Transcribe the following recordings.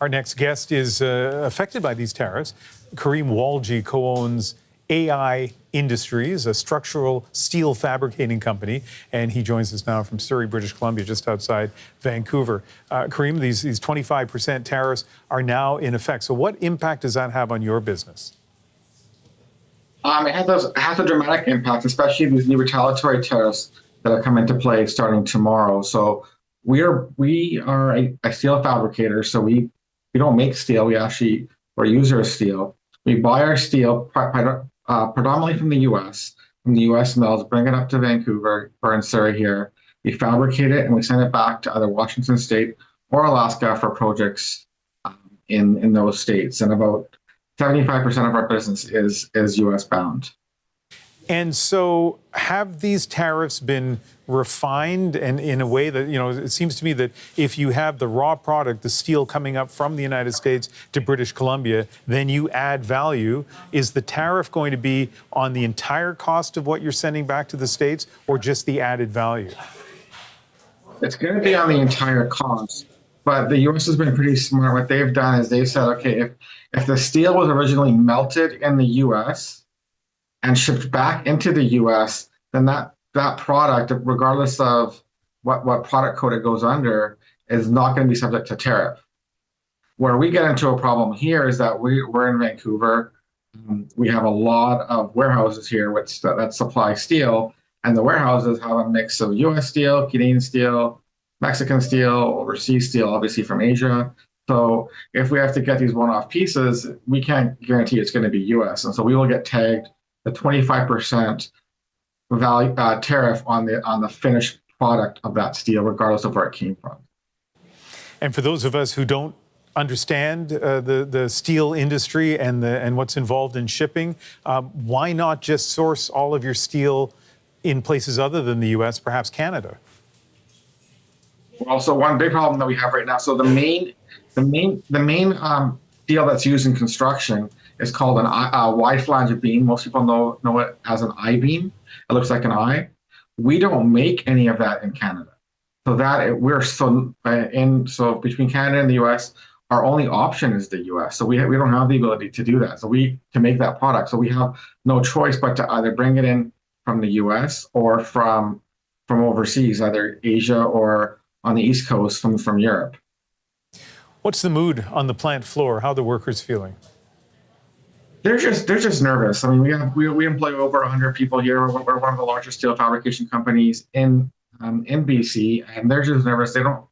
Our next guest is affected by these tariffs. Karim Walji co-owns AI Industries, a structural steel fabricating company, and he joins us now from Surrey, British Columbia, just outside Vancouver. Karim, these 25% tariffs are now in effect. So what impact does that have on your business? It has a dramatic impact, especially these new retaliatory tariffs that have come into play starting tomorrow. So we are a steel fabricator, so we don't make steel. We're a user of steel. We buy our steel predominantly from the U.S., from the U.S. mills, bring it up to Vancouver or in Surrey here. We fabricate it and we send it back to either Washington State or Alaska for projects in those states. And about 75% of our business is U.S. bound. And so have these tariffs been refined and in a way that, it seems to me that if you have the raw product, the steel coming up from the United States to British Columbia, then you add value. Is the tariff going to be on the entire cost of what you're sending back to the States or just the added value? It's going to be on the entire cost. But the U.S. has been pretty smart. What they've done is they've said, okay, if the steel was originally melted in the U.S., and shipped back into the U.S., then that product, regardless of what product code it goes under, is not going to be subject to tariff. Where we get into a problem here is that we're in Vancouver. We have a lot of warehouses here that supply steel, and the warehouses have a mix of U.S. steel, Canadian steel, Mexican steel, overseas steel, obviously from Asia. So if we have to get these one-off pieces, we can't guarantee it's going to be U.S. And so we will get tagged the 25% value tariff on the finished product of that steel, regardless of where it came from. And for those of us who don't understand the steel industry and what's involved in shipping, why not just source all of your steel in places other than the U.S., perhaps Canada? Well, so one big problem that we have right now. So the main steel that's used in construction is called a wide flange beam. Most people know it as an I-beam. It looks like an eye. We don't make any of that in Canada. So between Canada and the U.S., our only option is the U.S. So we don't have the ability to do that. So to make that product. So we have no choice but to either bring it in from the U.S. or from overseas, either Asia or on the East Coast from Europe. What's the mood on the plant floor? How are the workers feeling? They're just nervous. I mean, we employ over 100 people here. We're one of the largest steel fabrication companies in BC, and they're just nervous. They don't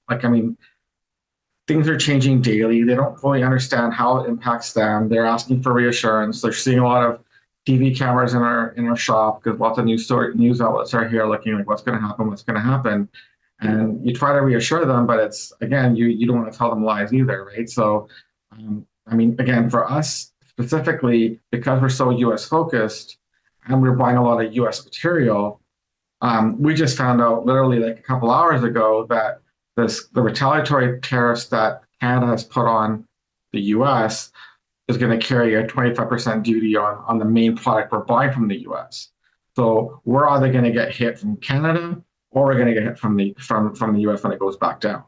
things are changing daily. They don't fully understand how it impacts them. They're asking for reassurance. They're seeing a lot of TV cameras in our shop because lots of news outlets are here looking like what's going to happen. And you try to reassure them, but it's again you don't want to tell them lies either, right? So, again, for us specifically, because we're so U.S. focused and we're buying a lot of U.S. material, we just found out literally like a couple hours ago that the retaliatory tariffs that Canada has put on the U.S. is going to carry a 25% duty on the main product we're buying from the U.S. So we're either going to get hit from Canada or we're going to get hit from the U.S. when it goes back down.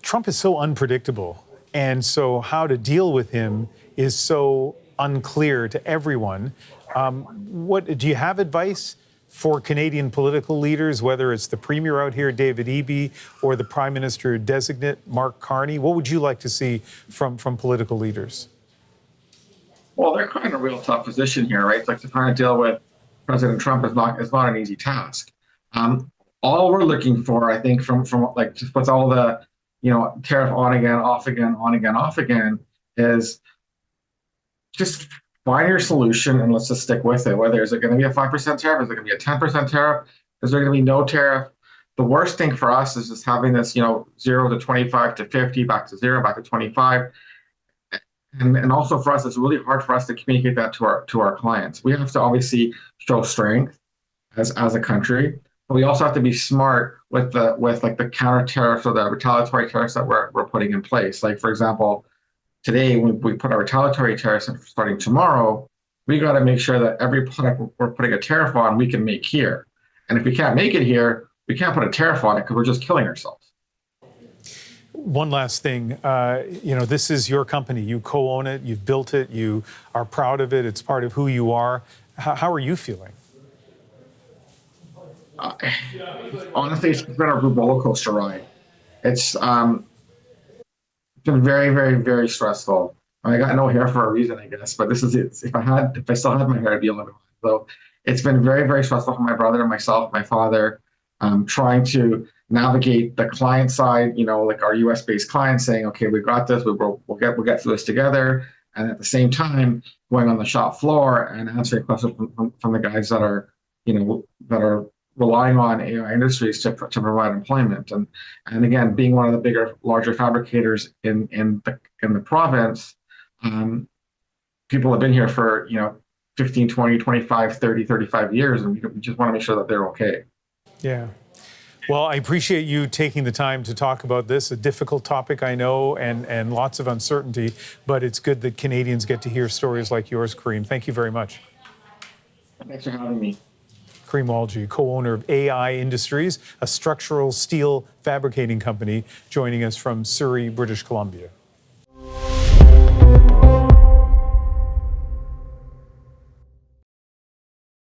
Trump is so unpredictable. And so how to deal with him is so unclear to everyone. What do you have advice for Canadian political leaders, whether it's the Premier out here, David Eby, or the Prime Minister designate, Mark Carney? What would you like to see from political leaders? Well, they're kind of in a real tough position here, right? Like to try to deal with President Trump is not an easy task. All we're looking for, I think, from like just with all the tariff on again, off again, on again, off again, is just find your solution and let's just stick with it. Whether is it going to be a 5% tariff? Is it going to be a 10% tariff? Is there going to be no tariff? The worst thing for us is just having this, 0 to 25 to 50, back to 0, back to 25. And also for us, it's really hard for us to communicate that to our clients. We have to obviously show strength as a country. But we also have to be smart with the counter tariffs or the retaliatory tariffs that we're putting in place. Like, for example, today when we put our retaliatory tariffs in starting tomorrow, we got to make sure that every product we're putting a tariff on, we can make here. And if we can't make it here, we can't put a tariff on it because we're just killing ourselves. One last thing, this is your company. You co-own it. You've built it. You are proud of it. It's part of who you are. How are you feeling? Uh, Honestly, it's been a roller coaster ride. It's been very, very, very stressful. I got no hair for a reason, I guess. But this is it. If I still had my hair, I'd be a little bit. So it's been very, very stressful for my brother, myself, my father, trying to navigate the client side. Like our U.S. based clients saying, "Okay, we've got this. We'll get through this together." And at the same time, going on the shop floor and answering questions from the guys that are, that are relying on AI industries to provide employment. And again, being one of the larger fabricators in the province, people have been here for 15, 20, 25, 30, 35 years, and we just want to make sure that they're okay. Yeah. Well, I appreciate you taking the time to talk about this, a difficult topic, I know, and lots of uncertainty, but it's good that Canadians get to hear stories like yours, Karim. Thank you very much. Thanks for having me. Karim Walji, co-owner of AI Industries, a structural steel fabricating company, joining us from Surrey, British Columbia.